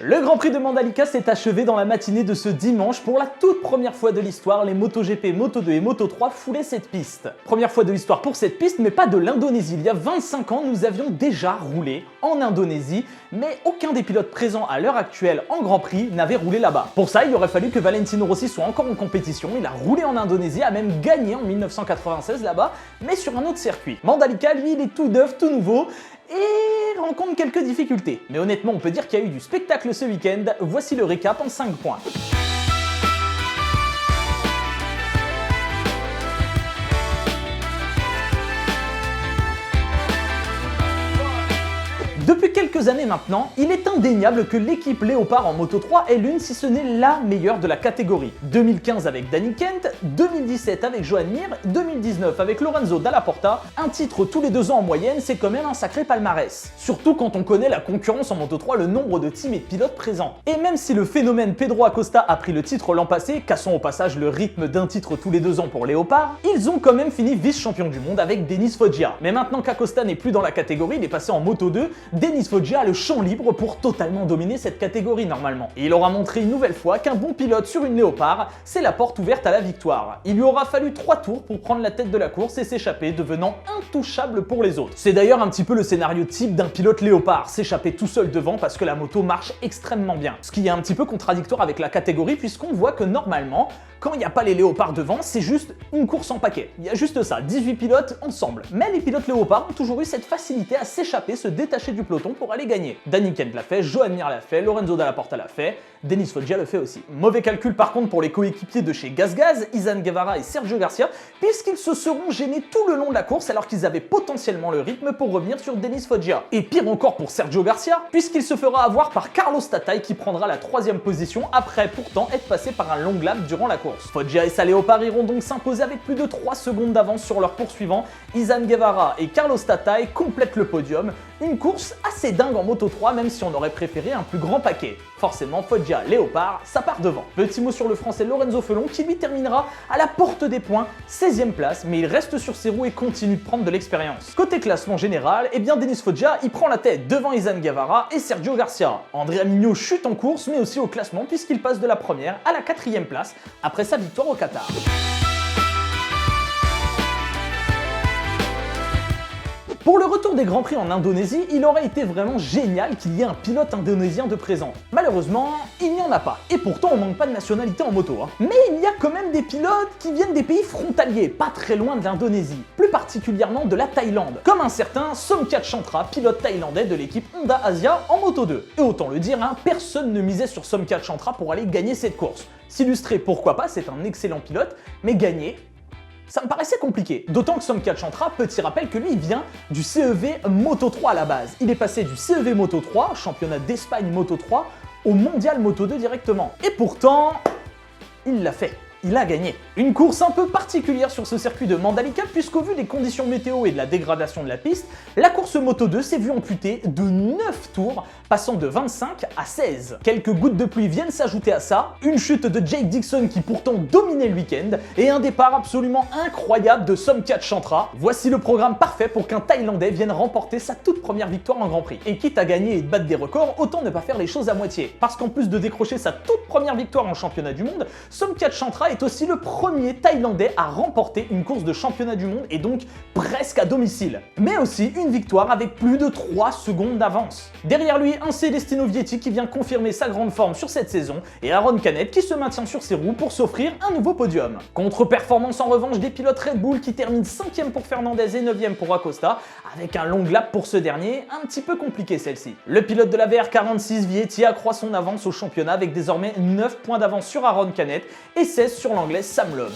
Le Grand Prix de Mandalika s'est achevé dans la matinée de ce dimanche. Pour la toute première fois de l'histoire, les MotoGP, Moto2 et Moto3 foulaient cette piste. Première fois de l'histoire pour cette piste, mais pas de l'Indonésie. Il y a 25 ans, nous avions déjà roulé en Indonésie, mais aucun des pilotes présents à l'heure actuelle en Grand Prix n'avait roulé là-bas. Pour ça, il aurait fallu que Valentino Rossi soit encore en compétition. Il a roulé en Indonésie, a même gagné en 1996 là-bas, mais sur un autre circuit. Mandalika, lui, il est tout neuf, tout nouveau, et rencontre quelques difficultés. Mais honnêtement, on peut dire qu'il y a eu du spectacle ce week-end. Voici le récap en 5 points. Depuis quelques années maintenant, il est indéniable que l'équipe Léopard en Moto3 est l'une, si ce n'est la meilleure de la catégorie. 2015 avec Danny Kent, 2017 avec Joan Mir, 2019 avec Lorenzo Dalla Porta, un titre tous les 2 ans en moyenne, c'est quand même un sacré palmarès. Surtout quand on connaît la concurrence en Moto3, le nombre de teams et de pilotes présents. Et même si le phénomène Pedro Acosta a pris le titre l'an passé, cassant au passage le rythme d'un titre tous les 2 ans pour Léopard, ils ont quand même fini vice-champion du monde avec Denis Foggia. Mais maintenant qu'Acosta n'est plus dans la catégorie, il est passé en Moto2, Denis Foggia a le champ libre pour totalement dominer cette catégorie normalement. Et il aura montré une nouvelle fois qu'un bon pilote sur une Léopard, c'est la porte ouverte à la victoire. Il lui aura fallu 3 tours pour prendre la tête de la course et s'échapper, devenant intouchable pour les autres. C'est d'ailleurs un petit peu le scénario type d'un pilote Léopard, s'échapper tout seul devant parce que la moto marche extrêmement bien. Ce qui est un petit peu contradictoire avec la catégorie puisqu'on voit que normalement, quand il n'y a pas les Léopards devant, c'est juste une course en paquet. Il y a juste ça, 18 pilotes ensemble. Mais les pilotes Léopards ont toujours eu cette facilité à s'échapper, se détacher du peloton pour aller gagner. Danny Kent l'a fait, Joan Mir l'a fait, Lorenzo Dalla Porta l'a fait, Denis Foggia le fait aussi. Mauvais calcul par contre pour les coéquipiers de chez GasGas, Izan Guevara et Sergio Garcia, puisqu'ils se seront gênés tout le long de la course alors qu'ils avaient potentiellement le rythme pour revenir sur Denis Foggia. Et pire encore pour Sergio Garcia, puisqu'il se fera avoir par Carlos Tatay qui prendra la 3e position après pourtant être passé par un long lap durant la course. Foggia et sa Léopard iront donc s'imposer avec plus de 3 secondes d'avance sur leurs poursuivants. Izan Guevara et Carlos Tatay complètent le podium. Une course assez dingue en Moto3 même si on aurait préféré un plus grand paquet. Forcément, Foggia Léopard, ça part devant. Petit mot sur le français Lorenzo Felon qui lui terminera à la porte des points, 16e place, mais il reste sur ses roues et continue de prendre de l'expérience. Côté classement général, eh bien Denis Foggia il prend la tête devant Izan Guevara et Sergio Garcia. Andrea Mignot chute en course mais aussi au classement puisqu'il passe de la 1re à la 4e place après sa victoire au Qatar. Pour le retour des Grands Prix en Indonésie, il aurait été vraiment génial qu'il y ait un pilote indonésien de présent. Malheureusement, il n'y en a pas. Et pourtant, on manque pas de nationalité en moto. Mais il y a quand même des pilotes qui viennent des pays frontaliers, pas très loin de l'Indonésie. Plus particulièrement de la Thaïlande. Comme un certain Somkhat Chantra, pilote thaïlandais de l'équipe Honda Asia en Moto2. Et autant le dire, personne ne misait sur Somkhat Chantra pour aller gagner cette course. S'illustrer, pourquoi pas, c'est un excellent pilote, mais gagner, ça me paraissait compliqué. D'autant que Somkhat Chantra, petit rappel que lui, il vient du CEV Moto3 à la base. Il est passé du CEV Moto3, championnat d'Espagne Moto3, au Mondial Moto2 directement. Et pourtant, il l'a fait. Il a gagné. Une course un peu particulière sur ce circuit de Mandalika puisqu'au vu des conditions météo et de la dégradation de la piste, la course Moto2 s'est vue amputée de 9 tours, passant de 25 à 16. Quelques gouttes de pluie viennent s'ajouter à ça, une chute de Jake Dixon qui pourtant dominait le week-end et un départ absolument incroyable de Somkhat Chantra. Voici le programme parfait pour qu'un Thaïlandais vienne remporter sa toute première victoire en Grand Prix. Et quitte à gagner et de battre des records, autant ne pas faire les choses à moitié. Parce qu'en plus de décrocher sa toute première victoire en championnat du monde, Somkhat Chantra est aussi le premier Thaïlandais à remporter une course de championnat du monde et donc presque à domicile. Mais aussi une victoire avec plus de 3 secondes d'avance. Derrière lui, un Celestino Vietti qui vient confirmer sa grande forme sur cette saison et Aron Canet qui se maintient sur ses roues pour s'offrir un nouveau podium. Contre-performance en revanche des pilotes Red Bull qui terminent 5e pour Fernandez et 9e pour Acosta avec un long lap pour ce dernier, un petit peu compliqué celle-ci. Le pilote de la VR46 Vietti accroît son avance au championnat avec désormais 9 points d'avance sur Aron Canet et 16 sur l'anglais Sam Lowe.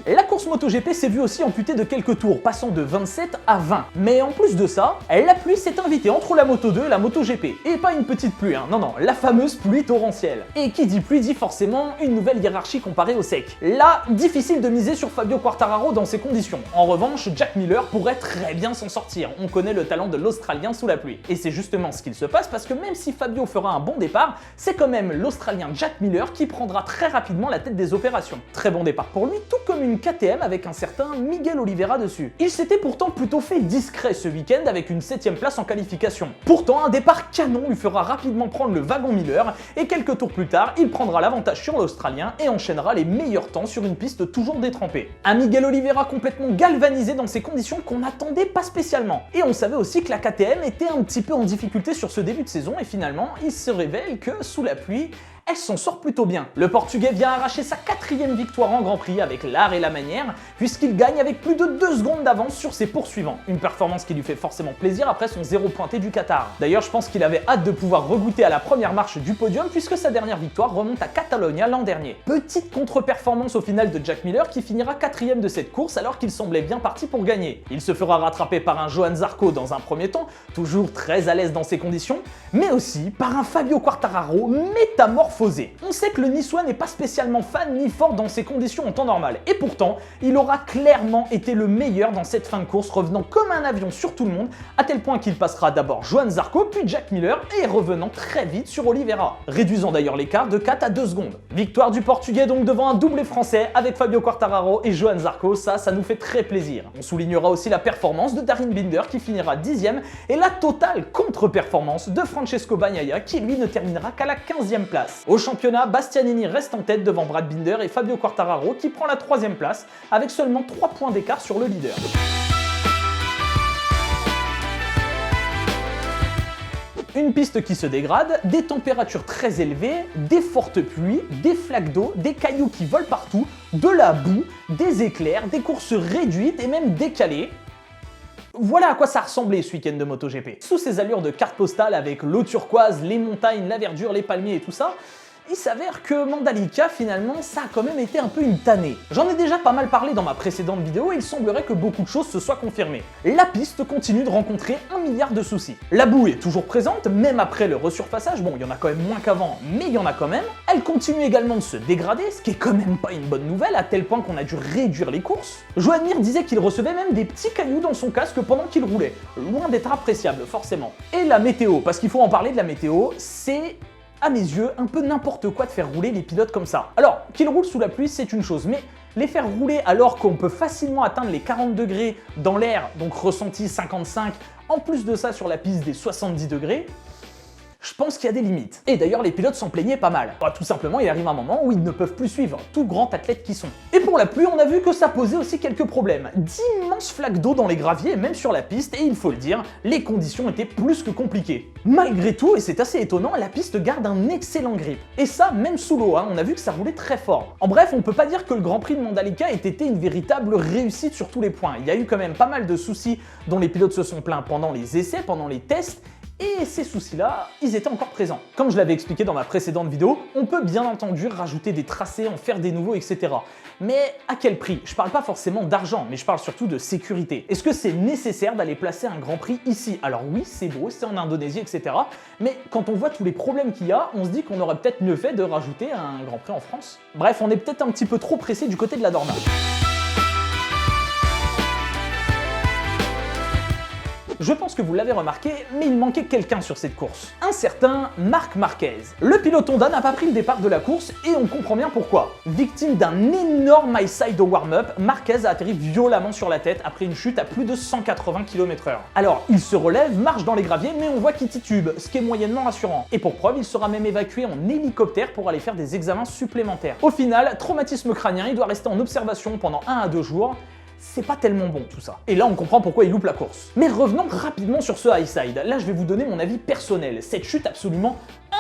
La course MotoGP s'est vue aussi amputée de quelques tours, passant de 27 à 20. Mais en plus de ça, la pluie s'est invitée entre la Moto2 et la MotoGP. Et pas une petite pluie, non, la fameuse pluie torrentielle. Et qui dit pluie dit forcément une nouvelle hiérarchie comparée au sec. Là, difficile de miser sur Fabio Quartararo dans ces conditions. En revanche, Jack Miller pourrait très bien s'en sortir. On connaît le talent de l'Australien sous la pluie. Et c'est justement ce qu'il se passe parce que même si Fabio fera un bon départ, c'est quand même l'Australien Jack Miller qui prendra très rapidement la tête des opérations. Très bon départ pour lui, tout comme une KTM KTM avec un certain Miguel Oliveira dessus. Il s'était pourtant plutôt fait discret ce week-end avec une 7ème place en qualification. Pourtant, un départ canon lui fera rapidement prendre le wagon Miller et quelques tours plus tard, il prendra l'avantage sur l'Australien et enchaînera les meilleurs temps sur une piste toujours détrempée. Un Miguel Oliveira complètement galvanisé dans ces conditions qu'on n'attendait pas spécialement. Et on savait aussi que la KTM était un petit peu en difficulté sur ce début de saison et finalement, il se révèle que sous la pluie, elle s'en sort plutôt bien. Le Portugais vient arracher sa 4e victoire en Grand Prix avec l'art et la manière, puisqu'il gagne avec plus de 2 secondes d'avance sur ses poursuivants. Une performance qui lui fait forcément plaisir après son 0 pointé du Qatar. D'ailleurs, je pense qu'il avait hâte de pouvoir regoûter à la première marche du podium, puisque sa dernière victoire remonte à Catalonia l'an dernier. Petite contre-performance au final de Jack Miller qui finira 4e de cette course alors qu'il semblait bien parti pour gagner. Il se fera rattraper par un Johann Zarco dans un premier temps, toujours très à l'aise dans ces conditions, mais aussi par un Fabio Quartararo métamorphosé. On sait que le Niçois n'est pas spécialement fan ni fort dans ces conditions en temps normal, et pourtant, il aura clairement été le meilleur dans cette fin de course, revenant comme un avion sur tout le monde, à tel point qu'il passera d'abord Johann Zarco, puis Jack Miller, et revenant très vite sur Oliveira, réduisant d'ailleurs l'écart de 4 à 2 secondes. Victoire du Portugais donc devant un doublé français avec Fabio Quartararo et Johann Zarco, ça nous fait très plaisir. On soulignera aussi la performance de Darryn Binder qui finira 10e, et la totale contre-performance de Francesco Bagnaia qui lui ne terminera qu'à la 15e place. Au championnat, Bastianini reste en tête devant Brad Binder et Fabio Quartararo qui prend la 3e place avec seulement 3 points d'écart sur le leader. Une piste qui se dégrade, des températures très élevées, des fortes pluies, des flaques d'eau, des cailloux qui volent partout, de la boue, des éclairs, des courses réduites et même décalées. Voilà à quoi ça ressemblait ce week-end de MotoGP. Sous ces allures de carte postale avec l'eau turquoise, les montagnes, la verdure, les palmiers et tout ça, il s'avère que Mandalika, finalement, ça a quand même été un peu une tannée. J'en ai déjà pas mal parlé dans ma précédente vidéo et il semblerait que beaucoup de choses se soient confirmées. La piste continue de rencontrer 1 milliard de soucis. La boue est toujours présente, même après le resurfaçage, bon, il y en a quand même moins qu'avant, mais il y en a quand même. Elle continue également de se dégrader, ce qui est quand même pas une bonne nouvelle, à tel point qu'on a dû réduire les courses. Joan Mir disait qu'il recevait même des petits cailloux dans son casque pendant qu'il roulait. Loin d'être appréciable, forcément. Et la météo, parce qu'il faut en parler de la météo, c'est à mes yeux, un peu n'importe quoi de faire rouler les pilotes comme ça. Alors, qu'ils roulent sous la pluie, c'est une chose, mais les faire rouler alors qu'on peut facilement atteindre les 40 degrés dans l'air, donc ressenti 55, en plus de ça sur la piste des 70 degrés, je pense qu'il y a des limites. Et d'ailleurs, les pilotes s'en plaignaient pas mal. Bah, tout simplement, il arrive un moment où ils ne peuvent plus suivre, tout grands athlètes qui sont. Et pour la pluie, on a vu que ça posait aussi quelques problèmes. D'immenses flaques d'eau dans les graviers, même sur la piste, et il faut le dire, les conditions étaient plus que compliquées. Malgré tout, et c'est assez étonnant, la piste garde un excellent grip. Et ça, même sous l'eau, on a vu que ça roulait très fort. En bref, on peut pas dire que le Grand Prix de Mandalika ait été une véritable réussite sur tous les points. Il y a eu quand même pas mal de soucis dont les pilotes se sont plaints pendant les essais, pendant les tests, et ces soucis-là, ils étaient encore présents. Comme je l'avais expliqué dans ma précédente vidéo, on peut bien entendu rajouter des tracés, en faire des nouveaux, etc. Mais à quel prix? Je parle pas forcément d'argent, mais je parle surtout de sécurité. Est-ce que c'est nécessaire d'aller placer un Grand Prix ici? Alors oui, c'est beau, c'est en Indonésie, etc. Mais quand on voit tous les problèmes qu'il y a, on se dit qu'on aurait peut-être mieux fait de rajouter un Grand Prix en France. Bref, on est peut-être un petit peu trop pressé du côté de la Dorna. Je pense que vous l'avez remarqué, mais il manquait quelqu'un sur cette course. Un certain Marc Marquez. Le pilote Honda n'a pas pris le départ de la course et on comprend bien pourquoi. Victime d'un énorme high side au warm-up, Marquez a atterri violemment sur la tête après une chute à plus de 180 km/h. Alors, il se relève, marche dans les graviers, mais on voit qu'il titube, ce qui est moyennement rassurant. Et pour preuve, il sera même évacué en hélicoptère pour aller faire des examens supplémentaires. Au final, traumatisme crânien, il doit rester en observation pendant 1 à 2 jours. C'est pas tellement bon tout ça. Et là on comprend pourquoi il loupe la course. Mais revenons rapidement sur ce high side. Là je vais vous donner mon avis personnel. Cette chute absolument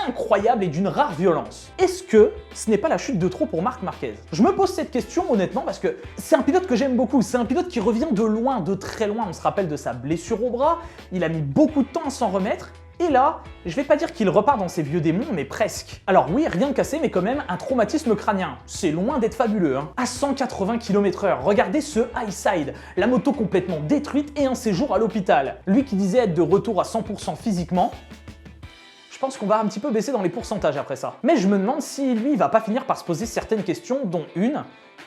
incroyable et d'une rare violence. Est-ce que ce n'est pas la chute de trop pour Marc Marquez? Je me pose cette question honnêtement parce que c'est un pilote que j'aime beaucoup. C'est un pilote qui revient de loin, de très loin. On se rappelle de sa blessure au bras. Il a mis beaucoup de temps à s'en remettre. Et là, je vais pas dire qu'il repart dans ses vieux démons, mais presque. Alors oui, rien de cassé, mais quand même un traumatisme crânien. C'est loin d'être fabuleux, hein. À 180 km/h, regardez ce high side, la moto complètement détruite et un séjour à l'hôpital. Lui qui disait être de retour à 100% physiquement, je pense qu'on va un petit peu baisser dans les pourcentages après ça. Mais je me demande si lui, il va pas finir par se poser certaines questions, dont une,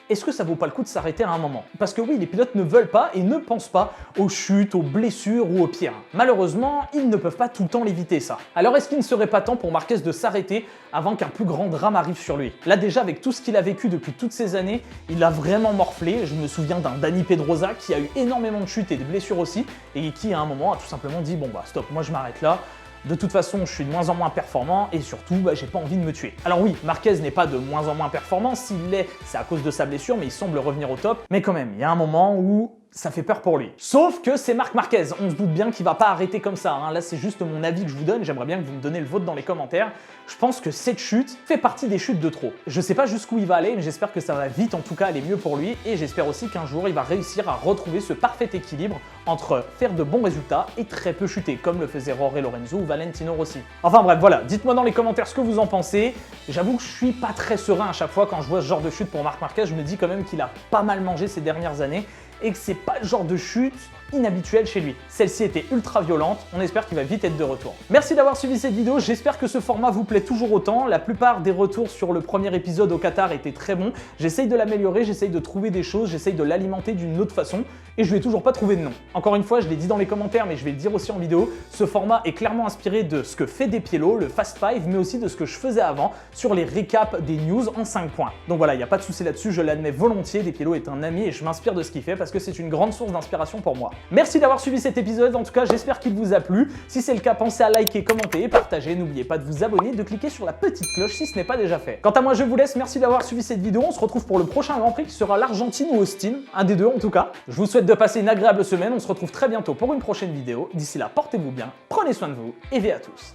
est-ce que ça vaut pas le coup de s'arrêter à un moment? Parce que oui, les pilotes ne veulent pas et ne pensent pas aux chutes, aux blessures ou au pire. Malheureusement, ils ne peuvent pas tout le temps l'éviter ça. Alors est-ce qu'il ne serait pas temps pour Marquez de s'arrêter avant qu'un plus grand drame arrive sur lui? Là déjà, avec tout ce qu'il a vécu depuis toutes ces années, il a vraiment morflé. Je me souviens d'un Dani Pedrosa qui a eu énormément de chutes et de blessures aussi et qui à un moment a tout simplement dit bon bah stop, moi je m'arrête là. De toute façon, je suis de moins en moins performant et surtout, j'ai pas envie de me tuer. Alors oui, Marquez n'est pas de moins en moins performant, s'il l'est, c'est à cause de sa blessure, mais il semble revenir au top. Mais quand même, il y a un moment où ça fait peur pour lui. Sauf que c'est Marc Marquez, on se doute bien qu'il va pas arrêter comme ça. Là, c'est juste mon avis que je vous donne, j'aimerais bien que vous me donnez le vôtre dans les commentaires. Je pense que cette chute fait partie des chutes de trop. Je sais pas jusqu'où il va aller, mais j'espère que ça va vite en tout cas aller mieux pour lui et j'espère aussi qu'un jour il va réussir à retrouver ce parfait équilibre entre faire de bons résultats et très peu chuter, comme le faisaient Jorge Lorenzo ou Valentino Rossi. Enfin bref, voilà, dites-moi dans les commentaires ce que vous en pensez. J'avoue que je suis pas très serein à chaque fois quand je vois ce genre de chute pour Marc Marquez, je me dis quand même qu'il a pas mal mangé ces dernières années et que c'est pas le genre de chute inhabituelle chez lui. Celle-ci était ultra violente, on espère qu'il va vite être de retour. Merci d'avoir suivi cette vidéo, j'espère que ce format vous plaît toujours autant. La plupart des retours sur le premier épisode au Qatar étaient très bons. J'essaye de l'améliorer, j'essaye de trouver des choses, j'essaye de l'alimenter d'une autre façon et je lui ai toujours pas trouvé de nom. Encore une fois, je l'ai dit dans les commentaires, mais je vais le dire aussi en vidéo, ce format est clairement inspiré de ce que fait Despiello, le Fast Five, mais aussi de ce que je faisais avant sur les récaps des news en 5 points. Donc voilà, il n'y a pas de souci là-dessus, je l'admets volontiers, Despiello est un ami et je m'inspire de ce qu'il fait parce que c'est une grande source d'inspiration pour moi. Merci d'avoir suivi cet épisode, en tout cas j'espère qu'il vous a plu. Si c'est le cas, pensez à liker, commenter et partager. N'oubliez pas de vous abonner, de cliquer sur la petite cloche si ce n'est pas déjà fait. Quant à moi, je vous laisse, merci d'avoir suivi cette vidéo. On se retrouve pour le prochain Grand Prix qui sera l'Argentine ou Austin, un des deux en tout cas. Je vous souhaite de passer une agréable semaine, on se retrouve très bientôt pour une prochaine vidéo. D'ici là, portez-vous bien, prenez soin de vous et vive à tous.